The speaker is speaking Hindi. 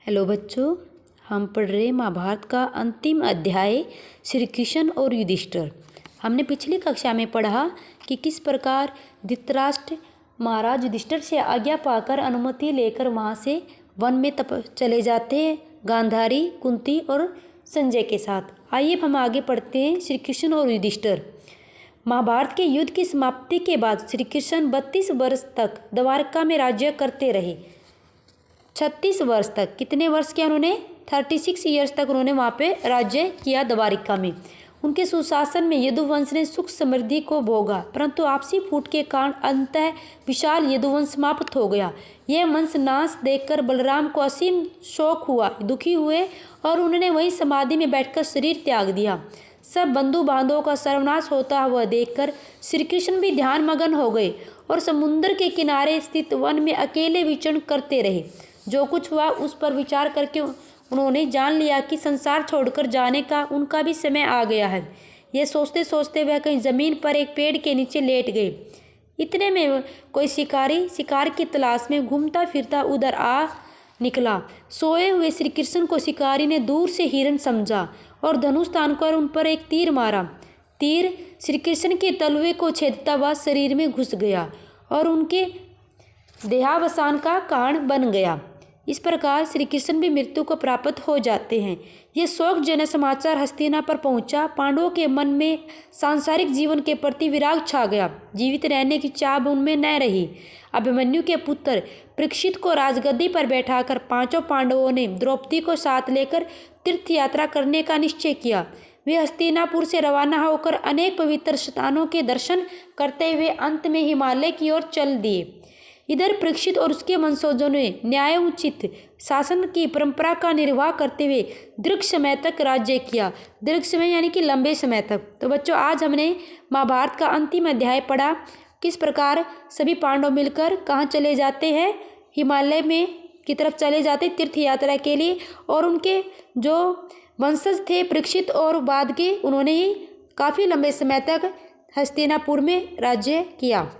हेलो बच्चों, हम पढ़ रहे महाभारत का अंतिम अध्याय श्री कृष्ण और युधिष्ठिर। हमने पिछली कक्षा में पढ़ा कि किस प्रकार धृतराष्ट्र महाराज युधिष्ठिर से आज्ञा पाकर अनुमति लेकर वहाँ से वन में चले जाते हैं गांधारी, कुंती और संजय के साथ। आइए हम आगे पढ़ते हैं श्री कृष्ण और युधिष्ठिर। महाभारत के युद्ध की समाप्ति के बाद श्री कृष्ण 32 वर्ष तक द्वारका में राज्य करते रहे। 36 वर्ष तक, कितने वर्ष किया उन्होंने? 36 ईयर्स तक उन्होंने वहाँ पे राज्य किया द्वारिका में। उनके सुशासन में यदुवंश ने सुख समृद्धि को भोगा, परंतु आपसी फूट के कारण अंततः विशाल यदुवंश समाप्त हो गया। यह वंश नाश देखकर बलराम को असीम शोक हुआ, दुखी हुए और उन्होंने वहीं समाधि में बैठकर शरीर त्याग दिया। सब बंधु बांधवों का सर्वनाश होता हुआ देखकर श्री कृष्ण भी ध्यान मगन हो गए और समुद्र के किनारे स्थित वन में अकेले विचरण करते रहे। जो कुछ हुआ उस पर विचार करके उन्होंने जान लिया कि संसार छोड़कर जाने का उनका भी समय आ गया है। यह सोचते सोचते वह कहीं जमीन पर एक पेड़ के नीचे लेट गए। इतने में कोई शिकारी शिकार की तलाश में घूमता फिरता उधर आ निकला। सोए हुए श्री कृष्ण को शिकारी ने दूर से हिरण समझा और धनुष तानकर उन पर एक तीर मारा। तीर श्री कृष्ण के तलवे को छेदता हुआ शरीर में घुस गया और उनके देहावसान का कारण बन गया। इस प्रकार श्री कृष्ण भी मृत्यु को प्राप्त हो जाते हैं। ये शोकजनक समाचार हस्तिनापुर पहुंचा। पांडवों के मन में सांसारिक जीवन के प्रति विराग छा गया। जीवित रहने की चाह उनमें न रही। अभिमन्यु के पुत्र परीक्षित को राजगद्दी पर बैठाकर पांचों पांडवों ने द्रौपदी को साथ लेकर तीर्थ यात्रा करने का निश्चय किया। वे हस्तिनापुर से रवाना होकर अनेक पवित्र स्थानों के दर्शन करते हुए अंत में हिमालय की ओर चल दिए। इधर परीक्षित और उसके वंशजों ने न्यायोचित शासन की परंपरा का निर्वाह करते हुए दीर्घ समय तक राज्य किया। दीर्घ समय यानी कि लंबे समय तक। तो बच्चों, आज हमने महाभारत का अंतिम अध्याय पढ़ा। किस प्रकार सभी पांडव मिलकर कहाँ चले जाते हैं? हिमालय में की तरफ चले जाते तीर्थ यात्रा के लिए। और उनके जो वंशज थे परीक्षित और बाद के, उन्होंने ही काफ़ी लंबे समय तक हस्तिनापुर में राज्य किया।